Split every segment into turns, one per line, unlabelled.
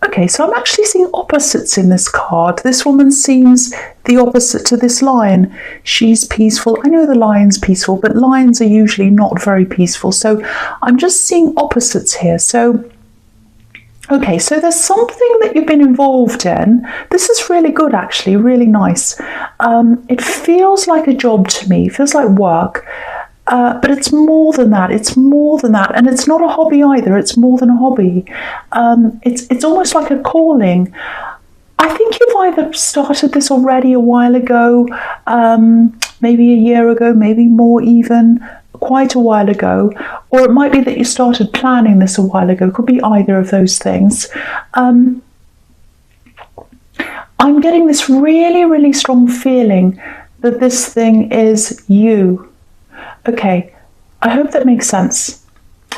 Okay, so I'm actually seeing opposites in this card. This woman seems the opposite to this lion. She's peaceful. I know the lion's peaceful, but lions are usually not very peaceful. So I'm just seeing opposites here. So, okay, so there's something that you've been involved in. This is really good, actually, really nice. It feels like a job to me. It feels like work. But it's more than that. It's more than that. And it's not a hobby either. It's more than a hobby. It's almost like a calling. I think you've either started this already a while ago, maybe a year ago, maybe more even, quite a while ago, or it might be that you started planning this a while ago. It could be either of those things. I'm getting this really, really strong feeling that this thing is you. Okay, I hope that makes sense.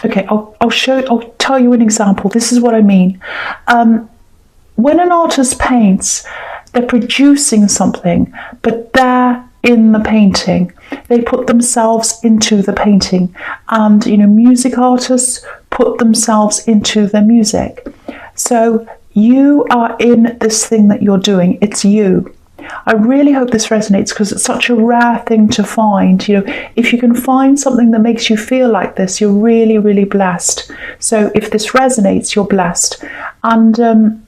Okay, I'll tell you an example. This is what I mean. When an artist paints, they're producing something, but they're in the painting. They put themselves into the painting. And, music artists put themselves into their music. So you are in this thing that you're doing. It's you. I really hope this resonates because it's such a rare thing to find. If you can find something that makes you feel like this, you're really, really blessed. So if this resonates, you're blessed. And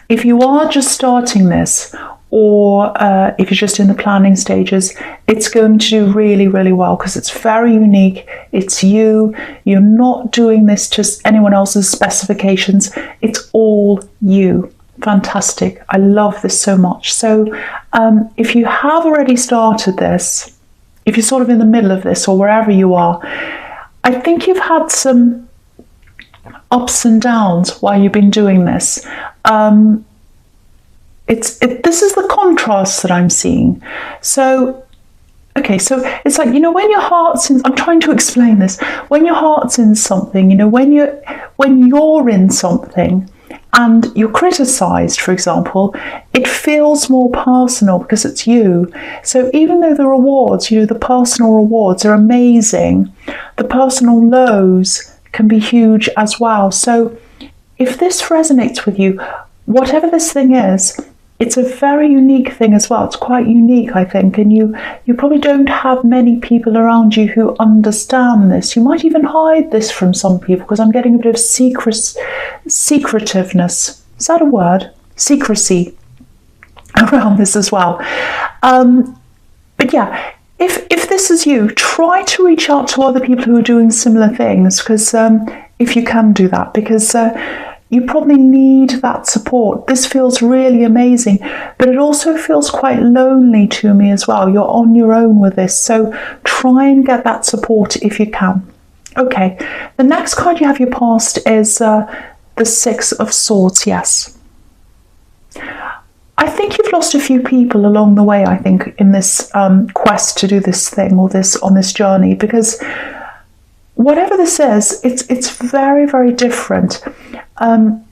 if you are just starting this, or if you're just in the planning stages, it's going to do really, really well because it's very unique. It's you. You're not doing this to anyone else's specifications. It's all you. Fantastic. I love this so much. So if you have already started this, if you're sort of in the middle of this or wherever you are, I think you've had some ups and downs while you've been doing this. This is the contrast that I'm seeing. So, okay, so it's like, when your heart's in, I'm trying to explain this. When your heart's in something, when you're in something, and you're criticised, for example, it feels more personal because it's you. So even though the rewards, the personal rewards are amazing, the personal lows can be huge as well. So if this resonates with you, whatever this thing is, it's a very unique thing as well. It's quite unique, I think, and you probably don't have many people around you who understand this. You might even hide this from some people because I'm getting a bit of secretiveness. Is that a word? Secrecy around this as well. But yeah, if this is you, try to reach out to other people who are doing similar things because if you can do that, because you probably need that support. This feels really amazing, but it also feels quite lonely to me as well. You're on your own with this, so try and get that support if you can. Okay, the next card you have your past is the Six of Swords. Yes. I think you've lost a few people along the way, I think, in this quest to do this thing or on this journey, because whatever this is, it's very, very different.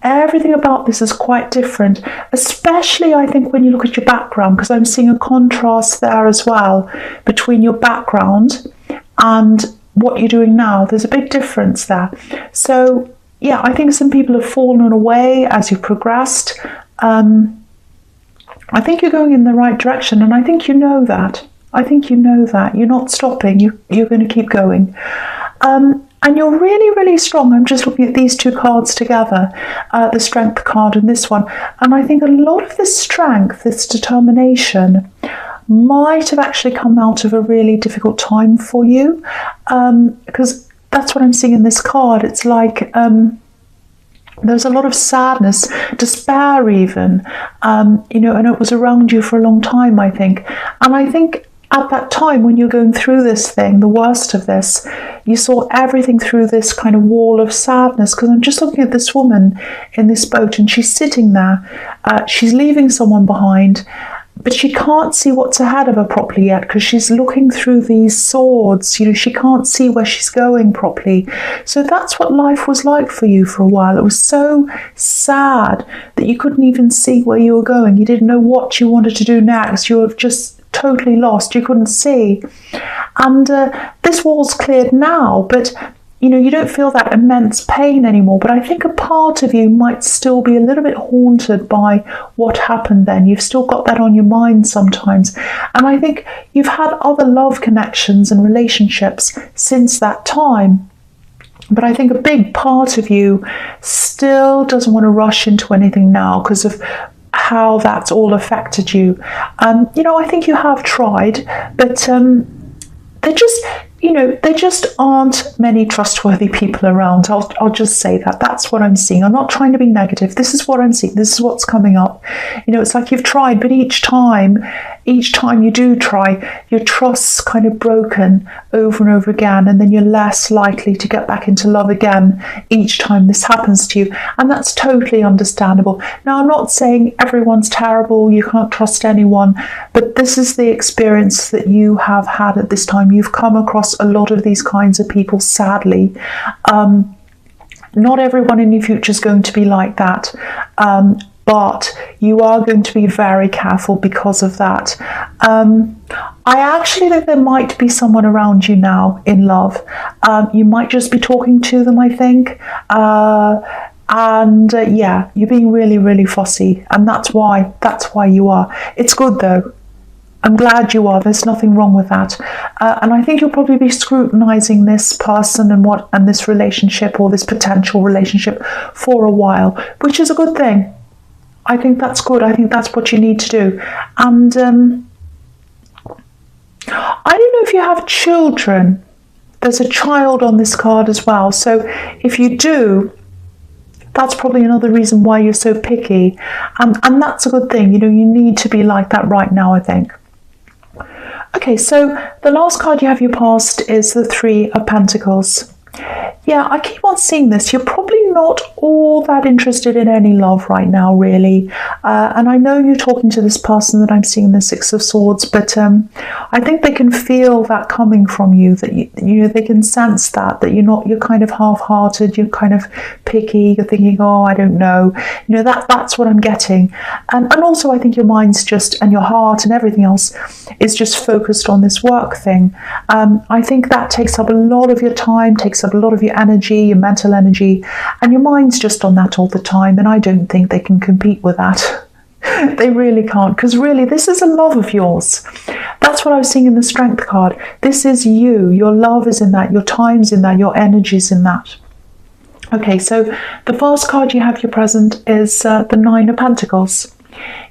Everything about this is quite different, especially I think when you look at your background, because I'm seeing a contrast there as well between your background and what you're doing now. There's a big difference there. So yeah, I think some people have fallen away as you've progressed. I think you're going in the right direction, and I think you know that. You're not stopping. You're going to keep going. And you're really, really strong. I'm just looking at these two cards together, the Strength card and this one. And I think a lot of this strength, this determination, might have actually come out of a really difficult time for you. Because that's what I'm seeing in this card. It's like there's a lot of sadness, despair even, and it was around you for a long time, I think. And I think at that time when you're going through this thing, the worst of this, you saw everything through this kind of wall of sadness. Because I'm just looking at this woman in this boat and she's sitting there. She's leaving someone behind, but she can't see what's ahead of her properly yet because she's looking through these swords. She can't see where she's going properly. So that's what life was like for you for a while. It was so sad that you couldn't even see where you were going. You didn't know what you wanted to do next. You were just totally lost. You couldn't see. And this wall's cleared now, but you don't feel that immense pain anymore, but I think a part of you might still be a little bit haunted by what happened then. You've still got that on your mind sometimes. And I think you've had other love connections and relationships since that time. But I think a big part of you still doesn't want to rush into anything now because of how that's all affected you. I think you have tried, but there just aren't many trustworthy people around. I'll just say that. That's what I'm seeing. I'm not trying to be negative. This is what I'm seeing. This is what's coming up. It's like you've tried, but each time you do try, your trust's kind of broken over and over again, and then you're less likely to get back into love again each time this happens to you. And that's totally understandable. Now, I'm not saying everyone's terrible, you can't trust anyone, but this is the experience that you have had at this time. You've come across a lot of these kinds of people, sadly. Not everyone in your future is going to be like that. But you are going to be very careful because of that. I actually think there might be someone around you now in love. You might just be talking to them, I think. You're being really, really fussy. And that's why you are. It's good though. I'm glad you are. There's nothing wrong with that. And I think you'll probably be scrutinizing this person and this relationship or this potential relationship for a while, which is a good thing. I think that's good. I think that's what you need to do. And I don't know if you have children. There's a child on this card as well. So if you do, that's probably another reason why you're so picky. And that's a good thing. You need to be like that right now, I think. Okay, so the last card you have your past is the Three of Pentacles. Yeah, I keep on seeing this. You're probably not all that interested in any love right now, really. And I know you're talking to this person that I'm seeing the Six of Swords, but I think they can feel that coming from you, that they can sense that you're kind of half-hearted, you're kind of picky, you're thinking, oh, I don't know. That's what I'm getting. And also I think your mind's and your heart and everything else is just focused on this work thing. I think that takes up a lot of your time, takes up a lot of your energy, your mental energy, and your mind's just on that all the time, and I don't think they can compete with that. They really can't, because really this is a love of yours. That's what I was seeing in the Strength card. This is you. Your love is in that, your time's in that, your energy's in that. Okay, so the first card you have your present is the Nine of Pentacles.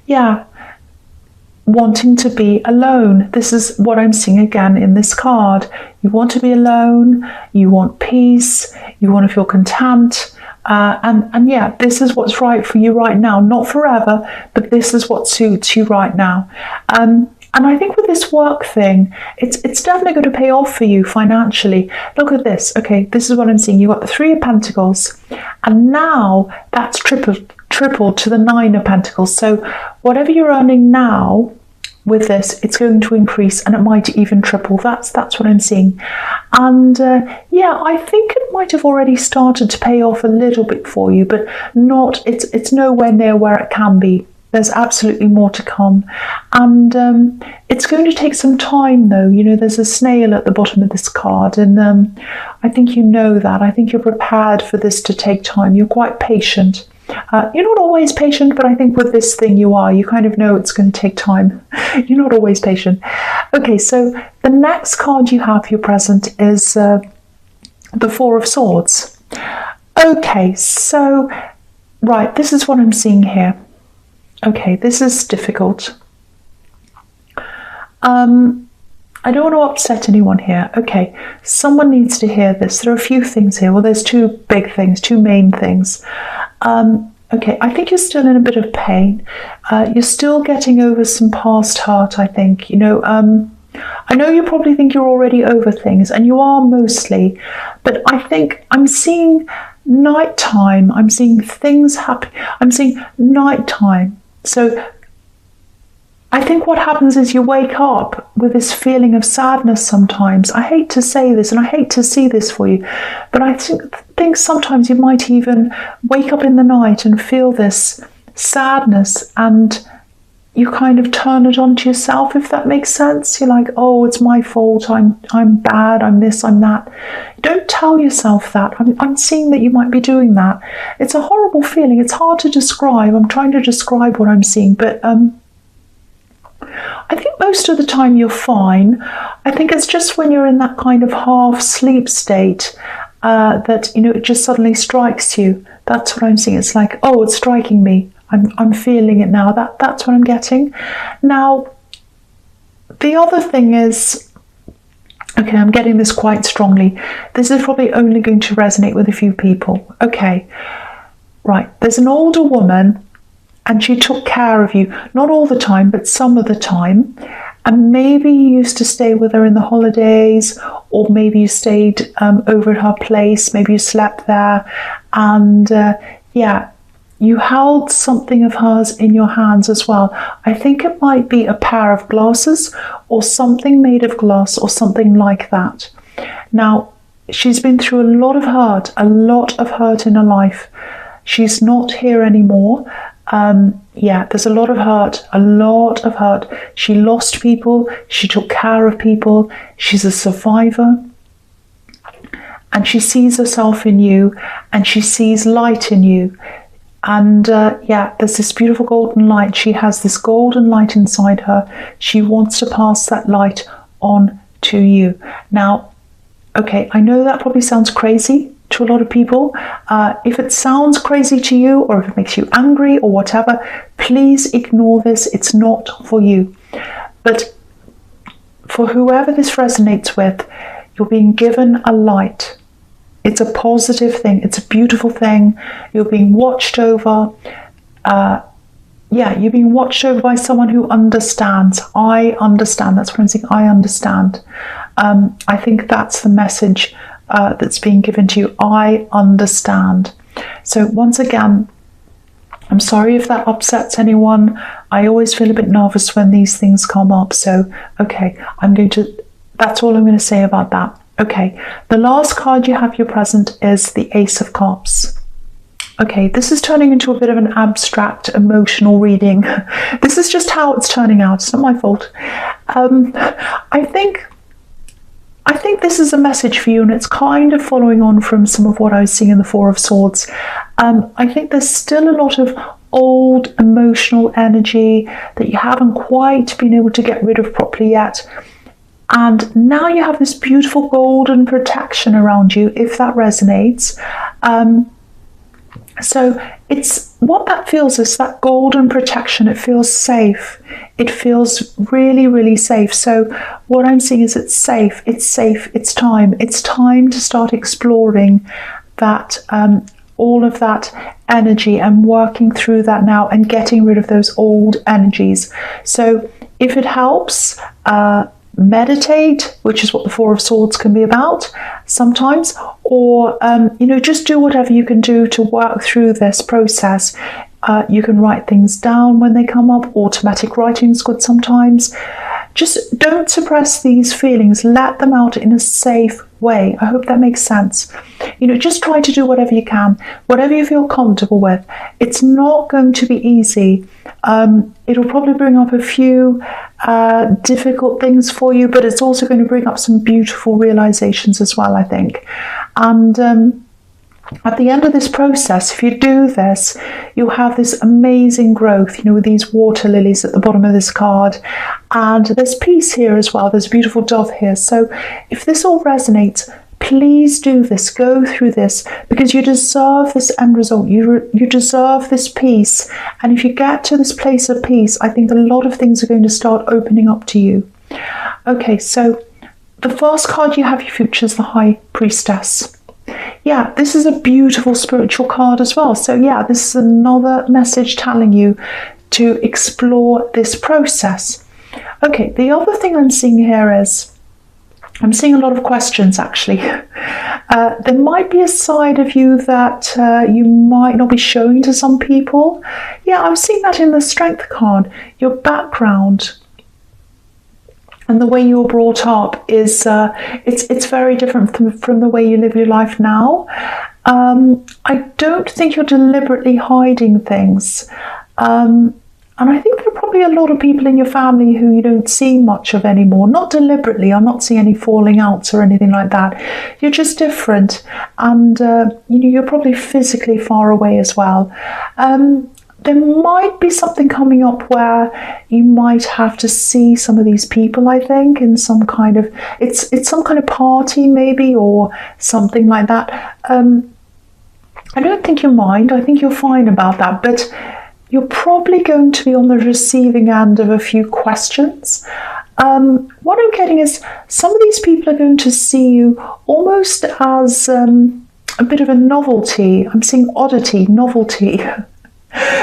Yeah, wanting to be alone. This is what I'm seeing again in this card. You want to be alone, you want peace, you want to feel content, and yeah, this is what's right for you right now. Not forever, but this is what suits you right now. And I think with this work thing, it's definitely going to pay off for you financially. Look at this. Okay, this is what I'm seeing. You've got the Three of Pentacles, and now that's tripled to the Nine of Pentacles. So whatever you're earning now with this, it's going to increase, and it might even triple. That's what I'm seeing. And yeah, I think it might have already started to pay off a little bit for you, but not. It's nowhere near where it can be. There's absolutely more to come, and it's going to take some time though. There's a snail at the bottom of this card, and I think you know that. I think you're prepared for this to take time. You're quite patient. You're not always patient, but I think with this thing you are. You kind of know it's going to take time. You're not always patient. Okay, so the next card you have your present is the Four of Swords. Okay, so, right, this is what I'm seeing here. Okay, this is difficult. I don't want to upset anyone here. Okay, someone needs to hear this. There are a few things here. Well, there's two big things, two main things. Okay, I think you're still in a bit of pain. You're still getting over some past hurt, I think. I know you probably think you're already over things, and you are mostly, but I think I'm seeing nighttime. I'm seeing things happen. I'm seeing nighttime. So I think what happens is you wake up with this feeling of sadness sometimes. I hate to say this and I hate to see this for you, but I think sometimes you might even wake up in the night and feel this sadness, and you kind of turn it onto yourself, if that makes sense. You're like, oh, it's my fault, I'm bad, I'm this, I'm that. Don't tell yourself that. I'm seeing that you might be doing that. It's a horrible feeling. It's hard to describe. I'm trying to describe what I'm seeing, but I think most of the time you're fine. I think it's just when you're in that kind of half sleep state that, you know, it just suddenly strikes you. That's what I'm seeing. It's like, oh, it's striking me. I'm feeling it now. That's what I'm getting. Now, the other thing is, okay, I'm getting this quite strongly. This is probably only going to resonate with a few people. Okay, right. There's an older woman, and she took care of you. Not all the time, but some of the time. And maybe you used to stay with her in the holidays, or maybe you stayed over at her place. Maybe you slept there. And yeah, you held something of hers in your hands as well. I think it might be a pair of glasses or something made of glass or something like that. Now, she's been through a lot of hurt in her life. She's not here anymore. Yeah, there's a lot of hurt. She lost people. She took care of people. She's a survivor. And she sees herself in you, and she sees light in you. And yeah, there's this beautiful golden light. She has this golden light inside her. She wants to pass that light on to you. Now, okay, I know that probably sounds crazy to a lot of people. If it sounds crazy to you, or if it makes you angry or whatever, please ignore this. It's not for you. But for whoever this resonates with, you're being given a light. It's a positive thing. It's a beautiful thing. You're being watched over. Yeah, you're being watched over by someone who understands. I understand. That's what I'm saying. I understand. I think that's the message that's being given to you. I understand. So once again, I'm sorry if that upsets anyone. I always feel a bit nervous when these things come up. So, okay, that's all I'm going to say about that. Okay, the last card you have here present is the Ace of Cups. Okay, this is turning into a bit of an abstract emotional reading. This is just how it's turning out. It's not my fault. I think this is a message for you, and it's kind of following on from some of what I was seeing in the Four of Swords. I think there's still a lot of old emotional energy that you haven't quite been able to get rid of properly yet. And now you have this beautiful golden protection around you, if that resonates. So it's what that feels is that golden protection. It feels safe. It feels really, really safe. So what I'm seeing is it's safe. It's safe. It's time. It's time to start exploring that, all of that energy, and working through that now and getting rid of those old energies. So if it helps, meditate, which is what the Four of Swords can be about sometimes, or just do whatever you can do to work through this process. You can write things down when they come up. Automatic writing is good sometimes. Just don't suppress these feelings. Let them out in a safe way. I hope that makes sense. Just try to do whatever you can, whatever you feel comfortable with. It's not going to be easy. It'll probably bring up a few difficult things for you, but it's also going to bring up some beautiful realizations as well, I think. And at the end of this process, if you do this, you'll have this amazing growth, with these water lilies at the bottom of this card. And there's peace here as well. There's a beautiful dove here. So if this all resonates, please do this. Go through this, because you deserve this end result. You deserve this peace. And if you get to this place of peace, I think a lot of things are going to start opening up to you. Okay, so the first card you have your future is the High Priestess. Yeah, this is a beautiful spiritual card as well. So yeah, this is another message telling you to explore this process. Okay, the other thing I'm seeing here is, I'm seeing a lot of questions actually. There might be a side of you that you might not be showing to some people. Yeah, I'm seeing that in the Strength card. Your background and the way you were brought up is it's very different from the way you live your life now. I don't think you're deliberately hiding things. And I think there are probably probably a lot of people in your family who you don't see much of anymore. Not deliberately. I'm not seeing any falling outs or anything like that. You're just different, and you're probably physically far away as well. There might be something coming up where you might have to see some of these people, I think, in some kind of, it's some kind of party maybe, or something like that. I don't think you mind. I think you're fine about that, but you're probably going to be on the receiving end of a few questions. What I'm getting is some of these people are going to see you almost as a bit of a novelty. I'm seeing oddity, novelty.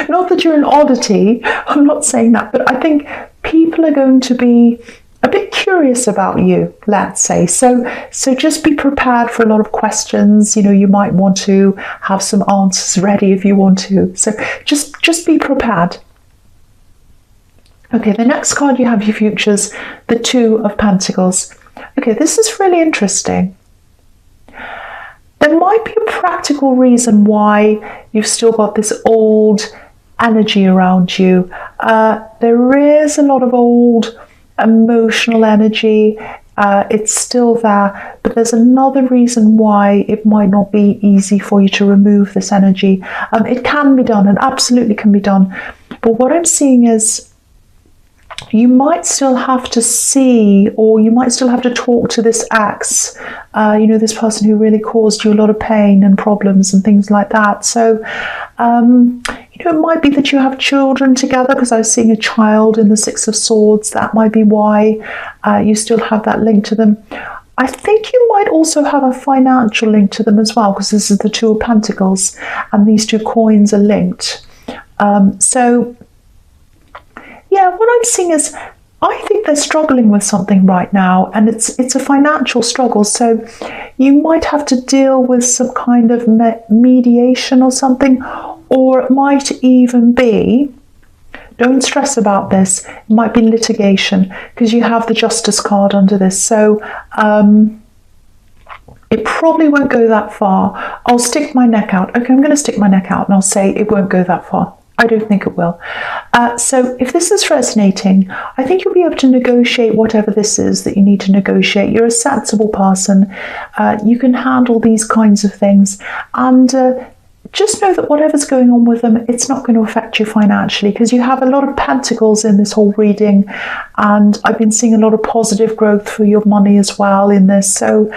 Not that you're an oddity, I'm not saying that, but I think people are going to be a bit curious about you, let's say. So just be prepared for a lot of questions. You might want to have some answers ready if you want to. So just be prepared. Okay, the next card you have, your futures, the Two of Pentacles. Okay, this is really interesting. There might be a practical reason why you've still got this old energy around you. There is a lot of old emotional energy. It's still there, but there's another reason why it might not be easy for you to remove this energy. It can be done, it absolutely can be done. But what I'm seeing is you might still have to see, or you might still have to talk to this ex, this person who really caused you a lot of pain and problems and things like that. So, it might be that you have children together, because I was seeing a child in the Six of Swords. That might be why you still have that link to them. I think you might also have a financial link to them as well, because this is the Two of Pentacles and these two coins are linked. Yeah, what I'm seeing is I think they're struggling with something right now, and it's a financial struggle. So you might have to deal with some kind of mediation or something, or it might even be, don't stress about this, it might be litigation, because you have the Justice card under this. So it probably won't go that far. I'll stick my neck out. Okay, I'm going to stick my neck out and I'll say it won't go that far. I don't think it will. So if this is resonating, I think you'll be able to negotiate whatever this is that you need to negotiate. You're a sensible person. You can handle these kinds of things. And just know that whatever's going on with them, it's not going to affect you financially, because you have a lot of pentacles in this whole reading. And I've been seeing a lot of positive growth for your money as well in this. So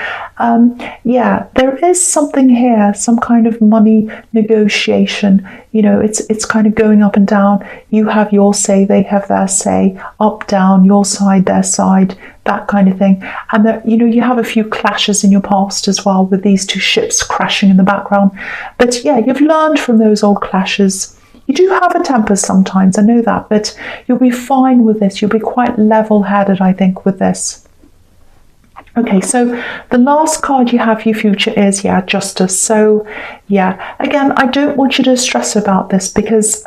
yeah, there is something here, some kind of money negotiation. It's kind of going up and down. You have your say, they have their say, up, down, your side, their side, that kind of thing. And that, you have a few clashes in your past as well, with these two ships crashing in the background. But yeah, you've learned from those old clashes. You do have a temper sometimes, I know that, but you'll be fine with this. You'll be quite level-headed, I think, with this. Okay, so the last card you have, your future, is, Justice. So, yeah, again, I don't want you to stress about this, because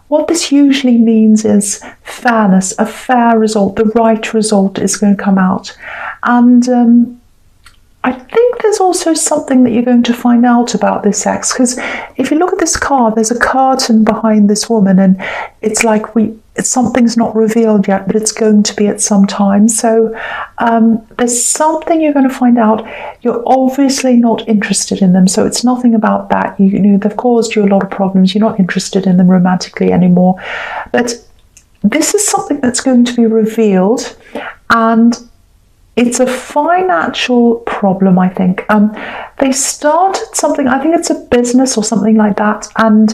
what this usually means is fairness, a fair result, the right result is going to come out. And I think there's also something that you're going to find out about this ex, because if you look at this card, there's a curtain behind this woman, and it's like something's not revealed yet, but it's going to be at some time. So there's something you're going to find out. You're obviously not interested in them, so it's nothing about that. They've caused you a lot of problems. You're not interested in them romantically anymore. But this is something that's going to be revealed, and it's a financial problem, I think. They started something, I think it's a business or something like that, and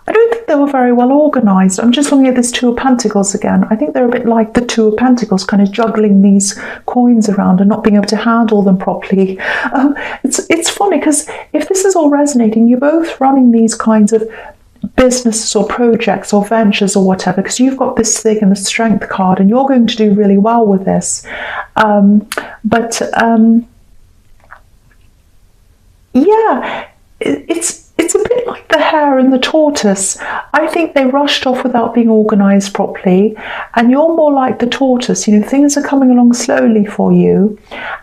I don't think they were very well organised. I'm just looking at this Two of Pentacles again. I think they're a bit like the Two of Pentacles, kind of juggling these coins around and not being able to handle them properly. It's funny, because if this is all resonating, you're both running these kinds of businesses or projects or ventures or whatever, because you've got this thing in the Strength card, and you're going to do really well with this. Yeah, it's a bit like the hare in the tortoise. I think they rushed off without being organised properly, and you're more like the tortoise. You know, things are coming along slowly for you,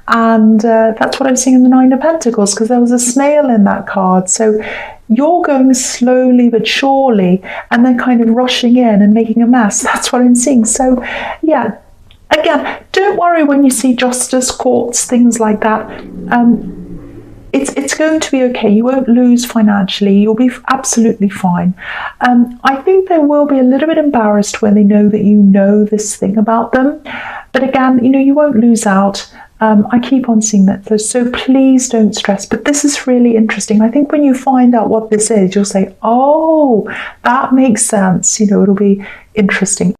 and that's what I'm seeing in the Nine of Pentacles, because there was a snail in that card. So you're going slowly but surely, and they're kind of rushing in and making a mess. That's what I'm seeing. So yeah, again, don't worry when you see justice, courts, things like that. It's going to be okay. You won't lose financially. You'll be absolutely fine. I think they will be a little bit embarrassed when they know that you know this thing about them. But again, you know, you won't lose out. I keep on seeing that, so please don't stress. But this is really interesting. I think when you find out what this is, you'll say, oh, that makes sense. You know, it'll be interesting.